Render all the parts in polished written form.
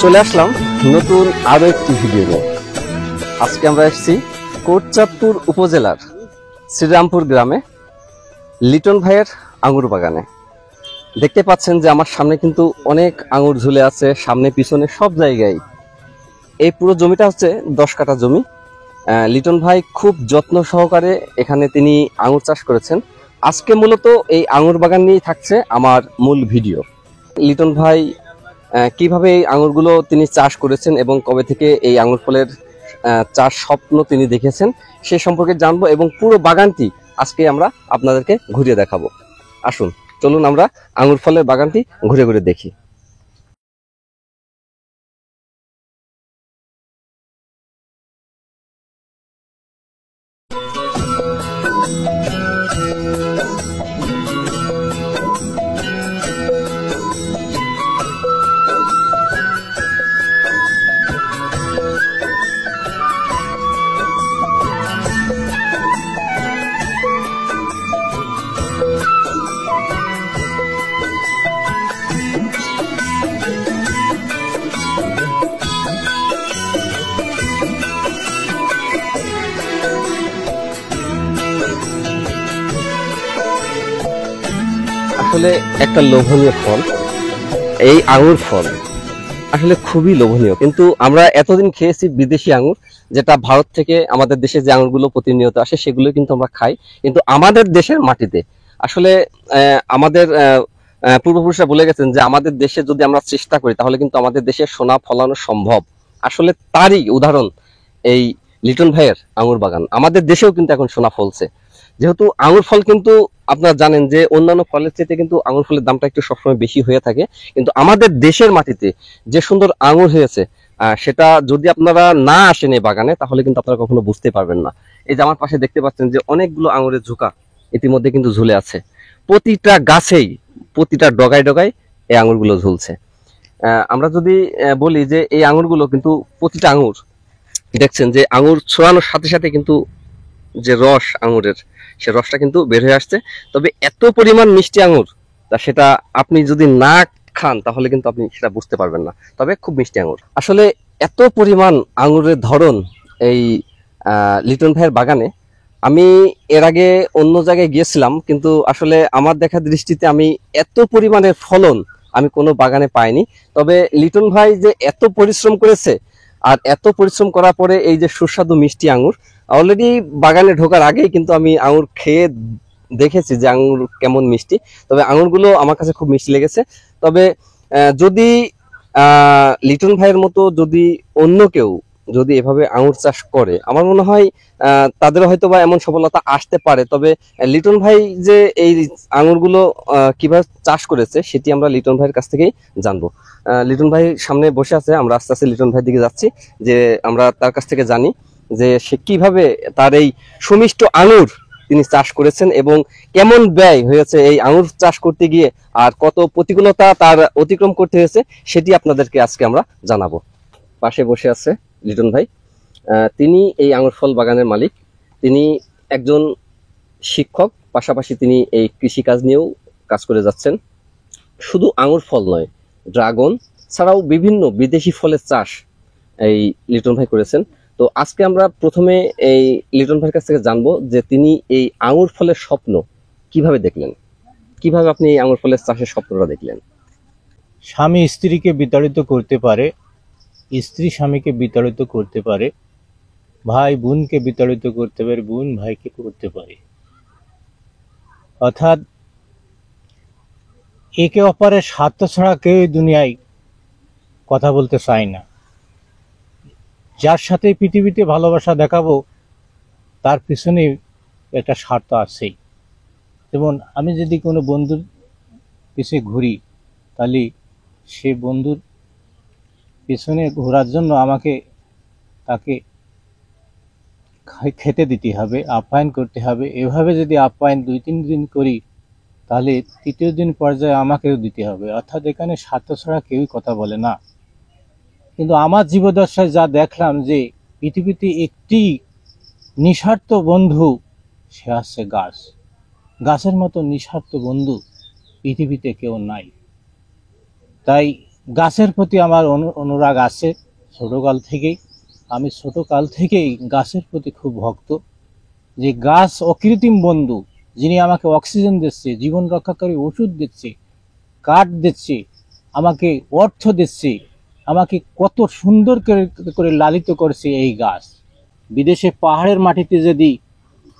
চলে আসলাম নতুন আরো একটি ভিডিও নিয়ে। আজকে আমরা এসেছি কোটচাঁদপুর উপজেলার শ্রীরামপুর গ্রামে লিটন ভাইয়ের আঙুর বাগানে। দেখতে পাচ্ছেন যে আমার সামনে কিন্তু অনেক আঙুর ঝুলে আছে, সামনে পিছনে সব জায়গায়। এই পুরো জমিটা হচ্ছে 10 কাঠা জমি। লিটন ভাই খুব যত্ন সহকারে এখানে তিনি আঙুর চাষ করেছেন। আজকে মূলত এই আঙুর বাগান নিয়েই থাকছে আমার মূল ভিডিও। লিটন ভাই কিভাবে এই আঙুরগুলো তিনি চাষ করেছেন এবং কবে থেকে এই আঙুর ফলের চাষ স্বপ্ন তিনি দেখেছেন সে সম্পর্কে জানবো, এবং পুরো বাগানটি আজকে আমরা আপনাদেরকে ঘুরিয়ে দেখাবো। আসুন, চলুন আমরা আঙুর ফলের বাগানটি ঘুরে ঘুরে দেখি। আসলে একটা লোভনীয় ফল এই আঙুর ফল, আসলে খুবই লোভনীয়। কিন্তু আমরা এতদিন খেয়েছি বিদেশি আঙুর, যেটা ভারত থেকে আমাদের দেশে যে আঙুরগুলো প্রতিনিয়ত আসে সেগুলো কিন্তু আমরা খাই। কিন্তু আমাদের দেশের মাটিতে আসলে আমাদের পূর্বপুরুষরা বলে গেছেন যে আমাদের দেশে যদি আমরা চেষ্টা করি তাহলে কিন্তু আমাদের দেশে সোনা ফলানো সম্ভব। আসলে তারই উদাহরণ এই লিটন ভাইয়ের আঙুর বাগান। আমাদের দেশেও কিন্তু এখন সোনা ফলছে। যেহেতু আঙুর ফল কিন্তু আপনারা জানেন যে অন্যান্য ফলের চাইতে কিন্তু আঙুর ফলের দামটা একটু সবসময় বেশি হয়ে থাকে, কিন্তু আমাদের দেশের মাটিতে যে সুন্দর আঙুর হয়েছে সেটা যদি আপনারা না আসেন এই বাগানে তাহলে কিন্তু আপনারা কখনো বুঝতে পারবেন না। এই যে আমার পাশে দেখতে পাচ্ছেন যে অনেকগুলো আঙুরের ঝোঁকা ইতিমধ্যে কিন্তু ঝুলে আছে। প্রতিটা গাছেই প্রতিটা ডগায় ডগায় এই আঙুরগুলো ঝুলছে। আমরা যদি বলি যে এই আঙুরগুলো কিন্তু প্রতিটা আঙুর দেখছেন যে আঙুর ছড়ানোর সাথে সাথে কিন্তু যে রস আঙুরের সে রসটা কিন্তু বের হয়ে আসছে। তবে এত পরিমাণ মিষ্টি আঙুর তা সেটা আপনি যদি না খান তাহলে কিন্তু আপনি সেটা বুঝতে পারবেন না। তবে খুব মিষ্টি আঙুর। আসলে এত পরিমাণ আঙুরের ধরন এই লিটন ভাইয়ের বাগানে আমি এর আগে অন্য জায়গায় গিয়েছিলাম, কিন্তু আসলে আমার দেখা দৃষ্টিতে আমি এত পরিমাণের ফলন আমি কোনো বাগানে পাইনি। তবে লিটন ভাই যে এত পরিশ্রম করেছে, আর এত পরিশ্রম করার পরে এই যে সুস্বাদু মিষ্টি আঙুর, অলরেডি বাগানে ঢোকার আগেই কিন্তু আমি আঙুর খেয়ে দেখেছি যে আঙুর কেমন মিষ্টি। তবে আঙুরগুলো আমার কাছে খুব মিষ্টি লেগেছে। তবে যদি লিটন ভাইয়ের মতো যদি অন্য কেউ যদি এভাবে আঙুর চাষ করে, আমার মনে হয় তাদের হয়তো বা এমন সফলতা আসতে পারে। তবে লিটন ভাই যে এই আঙুরগুলো কিভাবে চাষ করেছে সেটি আমরা লিটন ভাইয়ের কাছ থেকেই জানবো। লিটন ভাই সামনে বসে আছে, আমরা আস্তে আস্তে লিটন ভাইয়ের দিকে যাচ্ছি যে আমরা তার কাছ থেকে জানি যে সে কিভাবে তার এই সুমিষ্ট আঙুর তিনি চাষ করেছেন এবং কেমন ব্যয় হয়েছে এই আঙুর চাষ করতে গিয়ে, আর কত প্রতিকূলতা তার অতিক্রম করতে হয়েছে সেটি আপনাদেরকে আজকে আমরা জানাবো। পাশে বসে আছে লিটন ভাই। তিনি এই আঙুর ফল বাগানের মালিক। তিনি একজন শিক্ষক, পাশাপাশি তিনি এই কৃষিকাজ নিয়েও কাজ করে যাচ্ছেন। শুধু আঙুর ফল নয়, ড্রাগন ছাড়াও বিভিন্ন বিদেশি ফলের চাষ এই লিটন ভাই করেছেন। তো আজকে আমরা প্রথমে এই লিটন ভাইয়ের কাছ থেকে জানবো যে তিনি এই আঙুর ফলের স্বপ্ন কিভাবে দেখলেন, কিভাবে আপনি এই আঙুর ফলের চাষের স্বপ্নটা দেখলেন। স্বামী স্ত্রীকে বিতাড়িত করতে পারে, স্ত্রী স্বামীকে বিতাড়িত করতে পারে, ভাই বোনকে বিতাড়িত করতে পারে, বোন ভাইকে করতে পারে। অর্থাৎ একে অপরের স্বার্থ ছাড়া কেউ দুনিয়ায় কথা বলতে চায় না। যার সাথে পৃথিবীতে ভালোবাসা দেখাবো তার পিছনে একটা স্বার্থ আছেই। যেমন আমি যদি কোনো বন্ধুর পিছনে ঘুরি তাহলে সে বন্ধুর পেছনে ঘোরার জন্য আমাকে তাকে খেতে দিতে হবে, আপ্যায়ন করতে হবে। এভাবে যদি আপ্যায়ন 2-3 দিন করি, তাহলে তৃতীয় দিন পর্যায়ে আমাকেও দিতে হবে। অর্থাৎ এখানে স্বার্থ ছাড়া কেউই কথা বলে না। কিন্তু আমার জীবদশায় যা দেখলাম যে পৃথিবীতে একটি নিঃস্বার্থ বন্ধু, সে হচ্ছে গাছ। গাছের মতো নিঃস্বার্থ বন্ধু পৃথিবীতে কেউ নাই। তাই গাছের প্রতি আমার অনুরাগ আছে ছোটকাল থেকেই। আমি ছোটকাল থেকেই গাছের প্রতি খুব ভক্ত। যে গাছ অকৃত্রিম বন্ধু, যিনি আমাকে অক্সিজেন দিচ্ছে, জীবন রক্ষাকারী ওষুধ দিচ্ছে, কাঠ দিচ্ছে, আমাকে অর্থ দিচ্ছে, আমাকে কত সুন্দর করে লালিত করছে এই গাছ। বিদেশে পাহাড়ের মাটিতে যদি,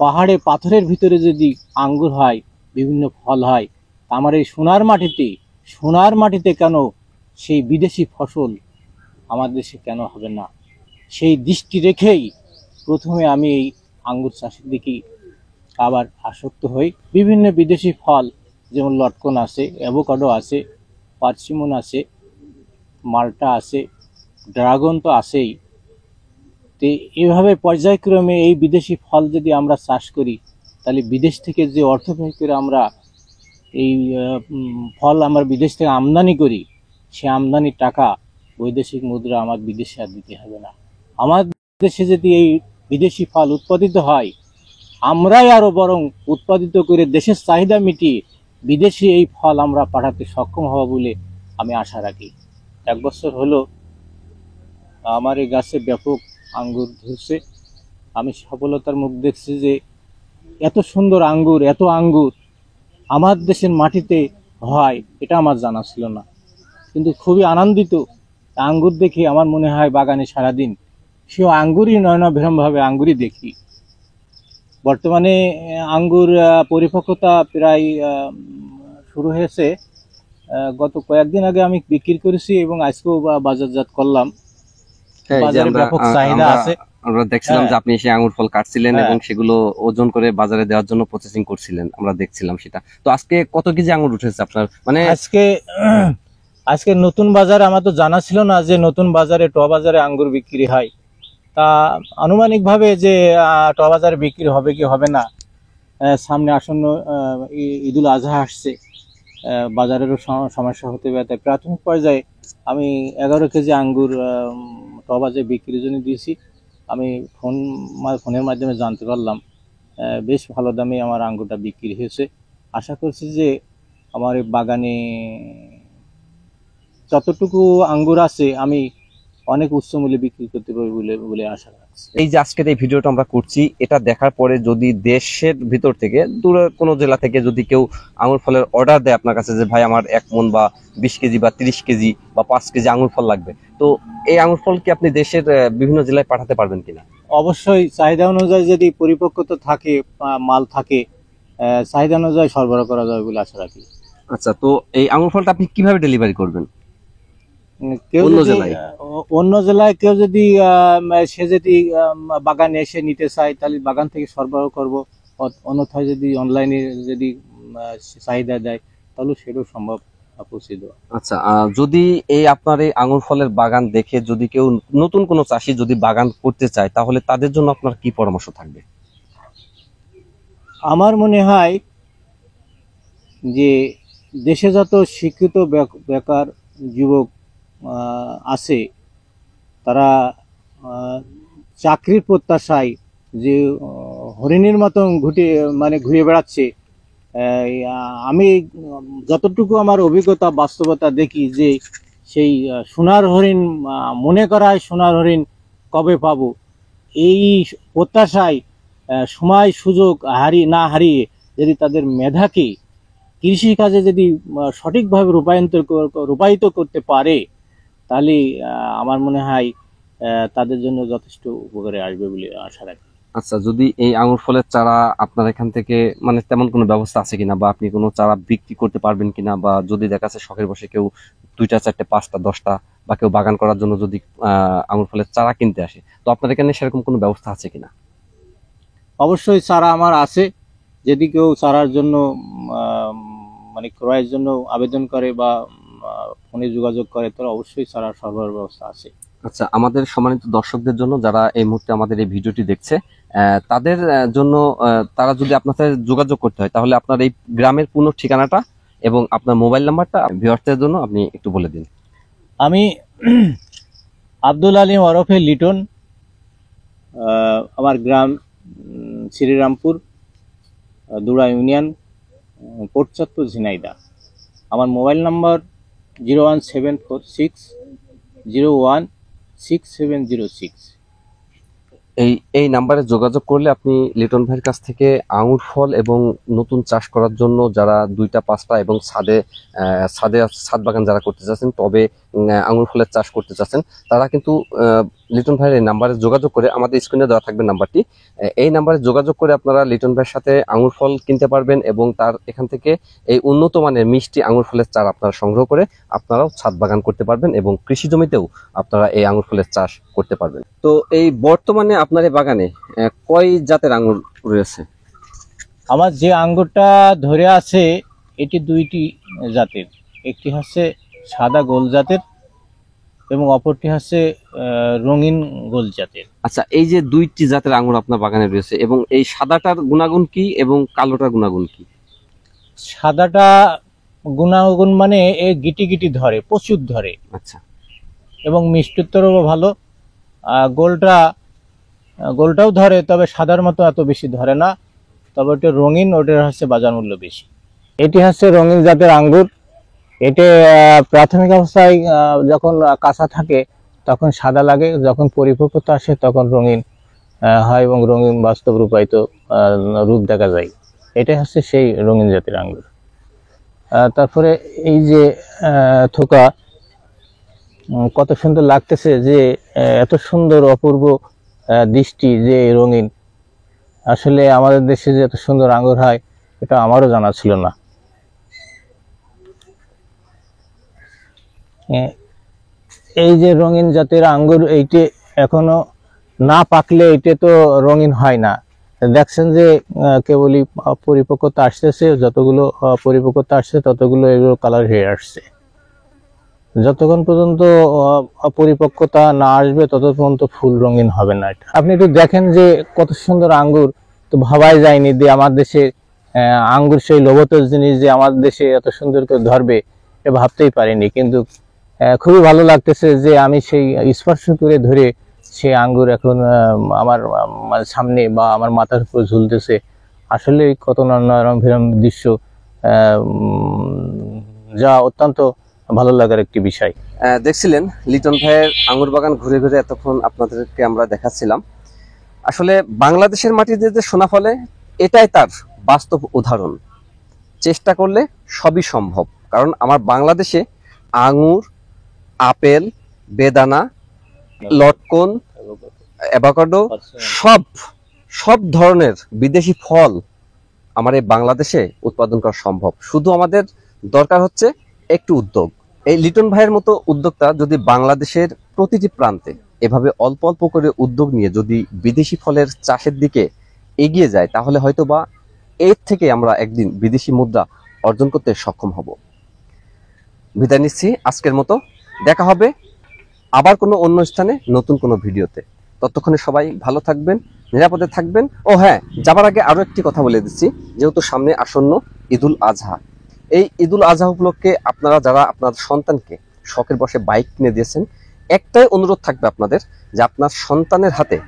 পাহাড়ে পাথরের ভিতরে যদি আঙ্গুর হয়, বিভিন্ন ফল হয়, আমার এই সোনার মাটিতে কেন সেই বিদেশি ফসল আমার দেশে কেন হবে না? সেই দৃষ্টি রেখেই প্রথমে আমি এই আঙ্গুর চাষের দিকে আবার আসক্ত হই। বিভিন্ন বিদেশি ফল যেমন লটকন আছে, অ্যাভোকাডো আছে, পার্সিমন আছে, মাল্টা আছে, ড্রাগন তো আছেই। তো এভাবে পর্যায়ক্রমে এই বিদেশি ফল যদি আমরা চাষ করি, তাহলে বিদেশ থেকে যে অর্থ ব্যয় করে আমরা এই ফল আমরা বিদেশ থেকে আমদানি করি, সে আমদানির টাকা বৈদেশিক মুদ্রা আমার বিদেশে আর দিতে হবে না। আমার দেশে যদি এই বিদেশি ফল উৎপাদিত হয়, আমরাই আরো বরং উৎপাদিত করে দেশের চাহিদা মিটিয়ে বিদেশি এই ফল আমরা পাঠাতে সক্ষম হব বলে আমি আশা রাখি। 1 বছর হলো আমার এই গাছে ব্যাপক আঙ্গুর ধরছে। আমি সফলতার মুখ দেখছি যে এত সুন্দর আঙ্গুর, এত আঙ্গুর আমার দেশের মাটিতে হয়, এটা আমার জানা ছিল না। কিন্তু খুবই আনন্দিত। আঙ্গুর দেখে আমার মনে হয় বাগানে সারাদিন সে আঙ্গুরই নয়নাভিরামভাবে আঙ্গুরই দেখি। বর্তমানে আঙ্গুর পরিপক্কতা প্রায় শুরু হয়েছে। গত কয়েকদিন আগে আমি বিক্রি করেছি এবং আজকেও বাজারজাত করলাম। হ্যাঁ, এই যে বাজারে ব্যাপক চাহিদা আছে। আমরা দেখছিলাম যে হ্যাঁ। আপনি সেই আঙ্গুর ফল কাটছিলেন হ্যাঁ। এবং সেগুলো ওজন করে বাজারে দেওয়ার জন্য প্রসেসিং করছিলেন, আমরা দেখছিলাম সেটা। তো আজকে কত কেজি আঙ্গুর উঠেছে আপনার? মানে আজকে নতুন বাজার, আমার তো জানা ছিল না যে নতুন বাজারে বাজারে আঙ্গুর বিক্রি হয়। তা আনুমানিক ভাবে যে বাজারে বিক্রি হবে কি হবে না, সামনে আসন্ন ঈদুল আজহা আসছে, বাজারেরও সমস্যা হতে পারে। তাই প্রাথমিক পর্যায়ে আমি 11 কেজি আঙ্গুর বাজারে বিক্রির জন্য দিয়েছি। আমি ফোনের মাধ্যমে জানতে পারলাম বেশ ভালো দামে আমার আঙ্গুরটা বিক্রি হয়েছে। আশা করছি যে আমার এই বাগানে যতটুকু আঙ্গুর আছে আমি অনেক উচ্চ মূল্যে বিক্রি করতে পারবো বলে আশা রাখছি। এই যে আজকের এই ভিডিওটা আমরা করছি, এটা দেখার পরে যদি দেশের ভিতর থেকে দূরের কোনো জেলা থেকে যদি কেউ আঙুর ফলের অর্ডার দেয় আপনার কাছে যে ভাই আমার 1 মণ বা 20 কেজি বা 30 কেজি বা 5 কেজি আঙুর ফল লাগবে, তো এই আঙুর ফল কি আপনি দেশের বিভিন্ন জেলায় পাঠাতে পারবেন কিনা? অবশ্যই চাহিদা অনুযায়ী যদি পরিপক্কতা থাকে, মাল থাকে, চাহিদা অনুযায়ী সরবরাহ করা যাবে বলে আশা রাখি। আচ্ছা, তো এই আঙুর ফলটা আপনি কিভাবে ডেলিভারি করবেন? কেউ অন্য যদি জেলায়? অন্য জেলায় কেউ যদি সে যদি বাগানে এসে নিতে চায়, তাহলে বাগান থেকে সরবরাহ করব। অন্যথায় যদি অনলাইনে যদি চাহিদা দেয়, তাহলে সেটাও সম্ভব পৌঁছে দেওয়া। আচ্ছা, যদি এই আপনার এই আঙুর ফলের বাগান দেখে যদি কেউ নতুন কোনো চাষি যদি বাগান করতে চায়, তাহলে তাদের জন্য আপনার কি পরামর্শ থাকবে? আমার মনে হয় যে দেশে যত শিক্ষিত বেকার যুবক আছে, তারা চাকরির প্রত্যাশায় যে হরিণীর মতন ঘুরে বেড়াচ্ছে। আমি যতটুকু আমার অভিজ্ঞতা বাস্তবতা দেখি যে সেই সোনার হরিণ, মনে করা হয় সোনার হরিণ কবে পাবো, এই প্রত্যাশায় সময় সুযোগ না হারিয়ে যদি তাদের মেধাকে কৃষি কাজে যদি সঠিকভাবে রূপায়িত করতে পারে, তাহলে আমার মনে হয় তাদের জন্য যথেষ্ট উপকারে আসবে বলে আশা রাখি। আচ্ছা, যদি এই আঙুর ফলের চারা আপনার এখান থেকে মানে তেমন কোনো ব্যবস্থা আছে কিনা, বা আপনি কোনো চারা বিক্রি করতে পারবেন কিনা, বা যদি দেখা যাচ্ছে শখের বসে কেউ 2টা 4টে 5টা 10টা বা কেউ বাগান করার জন্য যদি আঙুর ফলের চারা কিনতে আসে, তো আপনার এখানে সেরকম কোনো ব্যবস্থা আছে কিনা? অবশ্যই চারা আমার আছে। যদি কেউ চারার জন্য মানে ক্রয়ের জন্য আবেদন করে বা ফোনে যোগাযোগ করে, তাহলে অবশ্যই চারা সরবরাহ ব্যবস্থা আছে। আচ্ছা, আমাদের সম্মানিত দর্শকদের জন্য যারা এই মুহূর্তে আমাদের এই ভিডিওটি দেখছে, তাদের জন্য তারা যদি আপনার সাথে যোগাযোগ করতে হয়, তাহলে আপনার এই গ্রামের পূর্ণ ঠিকানাটা এবং আপনার মোবাইল নাম্বারটা ভিউয়ারদের জন্য আপনি একটু বলে দিন। আমি আব্দুল আলিম ওরফে লিটন, আমার গ্রাম শ্রীরামপুর, দুড়া ইউনিয়ন, কোট চত্বর, ঝিনাইদহ। আমার মোবাইল নাম্বার 01746016706। এই নাম্বারে যোগাযোগ করলে আপনি লিটন ভাইয়ের কাছ থেকে আঙুর ফল এবং নতুন চাষ করার জন্য যারা 2টা 5টা এবং ছাদ বাগান যারা করতে চাচ্ছেন, তবে আঙুর ফলের চাষ করতে চাচ্ছেন, তারা কিন্তু লিটন ভাইয়ের এই নাম্বারে যোগাযোগ করে, আমাদের স্ক্রিনে দেওয়া থাকবে নাম্বারটি, এই নাম্বারে যোগাযোগ করে আপনারা লিটন ভাইয়ের সাথে আঙুর ফল কিনতে পারবেন এবং তার এখান থেকে এই উন্নত মানের মিষ্টি আঙুর ফলের চারা আপনারা সংগ্রহ করে আপনারাও ছাদ বাগান করতে পারবেন এবং কৃষি জমিতেও আপনারা এই আঙুর ফলের চাষ করতে পারবেন। তো এই বর্তমানে আপনার এই বাগানে কয় জাতের আঙুর রয়েছে? আমার যে আঙ্গুরটা ধরে আছে এটি 2টি জাতের, একটি হচ্ছে সাদা গোল জাতের এবং অপরটি হচ্ছে রঙিন গোল জাতের। আচ্ছা, এই যে 2টি জাতের আঙুর আপনার বাগানে রয়েছে, এবং এই সাদাটার গুণাগুণ কি এবং কালোটার গুণাগুণ কি? সাদাটা গুণাগুণ মানে এ গিটি গিটি ধরে, প্রচুর ধরে। আচ্ছা, এবং মিষ্টত্বরও ভালো। গোলটাও ধরে, তবে সাদার মতো এত বেশি ধরে না। তবে ওটা রঙিন, ওটার হচ্ছে বাজার মূল্য বেশি। এটি হচ্ছে রঙিন জাতের আঙ্গুর। এটি প্রাথমিক অবস্থায় যখন কাঁচা থাকে তখন সাদা লাগে, যখন পরিপক্কতা আসে তখন রঙিন হয় এবং রঙিন বাস্তব রূপায়িত রূপ দেখা যায়। এটা হচ্ছে সেই রঙিন জাতের আঙ্গুর। তারপরে এই যে থোকা, কত সুন্দর লাগতেছে, যে এত সুন্দর অপূর্ব দৃষ্টি, যে রঙিন। আসলে আমাদের দেশে যে এত সুন্দর আঙ্গুর হয় এটা আমারও জানা ছিল না। এই যে রঙিন জাতের আঙ্গুর, এইটি এখনো না পাকলে এইটা তো রঙিন হয় না। দেখছেন যে কেবলই পরিপক্কতা আসতেছে, যতগুলো পরিপক্কতা আসছে ততগুলো এগুলো কালার হয়ে আসছে। যতক্ষণ পর্যন্ত অপরিপক্কতা না আসবে ততক্ষণ পর্যন্ত ফুল রঙিন হবে না। আপনি একটু দেখেন যে কত সুন্দর আঙ্গুর, তো ভাবাই যায়নি যে আমার দেশে আঙ্গুর সেই লোভনীয় জিনিস যে আমার দেশে এত সুন্দর করে ধরবে, এ ভাবতেই পারিনি। কিন্তু খুবই ভালো লাগতেছে যে আমি সেই স্পর্শ করে ধরে সেই আঙ্গুর এখন আমার সামনে বা আমার মাথার উপর ঝুলতেছে। আসলে কত নরম ভীরম দৃশ্য, যা অত্যন্ত ভালো লাগার একটি বিষয়। দেখছিলেন লিটন ভাইয়ের আঙুর বাগান ঘুরে ঘুরে এতক্ষণ আপনাদেরকে আমরা দেখাচ্ছিলাম। আসলে বাংলাদেশের মাটিতে যে সোনা ফলে, এটাই তার বাস্তব উদাহরণ। চেষ্টা করলে সবই সম্ভব, কারণ আমার বাংলাদেশে আঙুর, আপেল, বেদানা, লটকন, অ্যাভোকাডো, সব ধরনের বিদেশি ফল আমার এই বাংলাদেশে উৎপাদন করা সম্ভব। শুধু আমাদের দরকার হচ্ছে একটু উদ্যোগ। এই লিটন ভাইয়ের মতো উদ্যোক্তা যদি বাংলাদেশের প্রতিটি প্রান্তে এভাবে অল্প অল্প করে উদ্যোগ নিয়ে যদি বিদেশি ফলের চাষের দিকে এগিয়ে যায়, তাহলে হয়তোবা এর থেকে আমরা একদিন বিদেশি মুদ্রা অর্জন করতে সক্ষম হব। বিদায় নিচ্ছি আজকের মতো। দেখা হবে আবার কোনো অন্য স্থানে নতুন কোনো ভিডিওতে। ততক্ষণে সবাই ভালো থাকবেন, নিরাপদে থাকবেন। ও হ্যাঁ, যাবার আগে আরো একটি কথা বলে দিচ্ছি, যেহেতু সামনে আসন্ন ঈদুল আজহা, এই ঈদুল আজহা উপলক্ষে আপনারা যারা আপনাদের সন্তানকে শখের বশে বাইক কিনে দিয়েছেন, একটাই অনুরোধ থাকবে আপনাদের, যে আপনার সন্তানের হাতে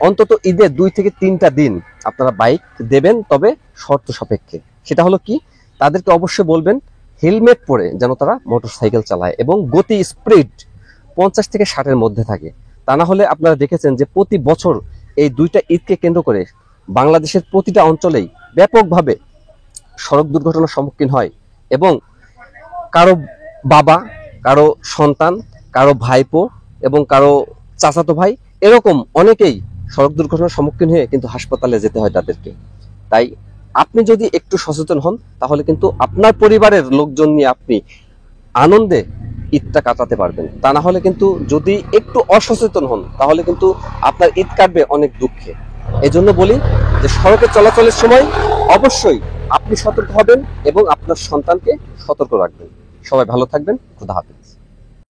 অন্তত ঈদের 2 থেকে 3টা দিন আপনারা বাইক দেবেন, তবে শর্ত সাপেক্ষে। সেটা হলো কি, তাদেরকে অবশ্যই বলবেন হেলমেট পরে যেন তারা মোটরসাইকেল চালায় এবং গতি স্পিড 50 থেকে 60-এর মধ্যে থাকে। তা না হলে আপনারা দেখেছেন যে প্রতি বছর এই 2টা ঈদকে কেন্দ্র করে বাংলাদেশের প্রতিটা অঞ্চলেই ব্যাপকভাবে সড়ক দুর্ঘটনার সম্মুখীন হয় এবং কারো বাবা, কারো সন্তান, কারো ভাইপো এবং কারো চাচাতো ভাই, এরকম অনেকেই সড়ক দুর্ঘটনার সম্মুখীন হয়ে কিন্তু হাসপাতালে যেতে হয় তাদেরকে। তাই আপনি যদি একটু সচেতন হন, তাহলে কিন্তু আপনার পরিবারের লোকজন নিয়ে আপনি আনন্দে ঈদটা কাটাতে পারবেন। তা না হলে কিন্তু যদি একটু অসচেতন হন, তাহলে কিন্তু আপনার ঈদ কাটবে অনেক দুঃখে। এজন্য বলি যে সড়কে চলাচলের সময় অবশ্যই আপনি সতর্ক হবেন এবং আপনার সন্তানকে সতর্ক রাখবেন। সবাই ভালো থাকবেন। খুদা হাফেজ।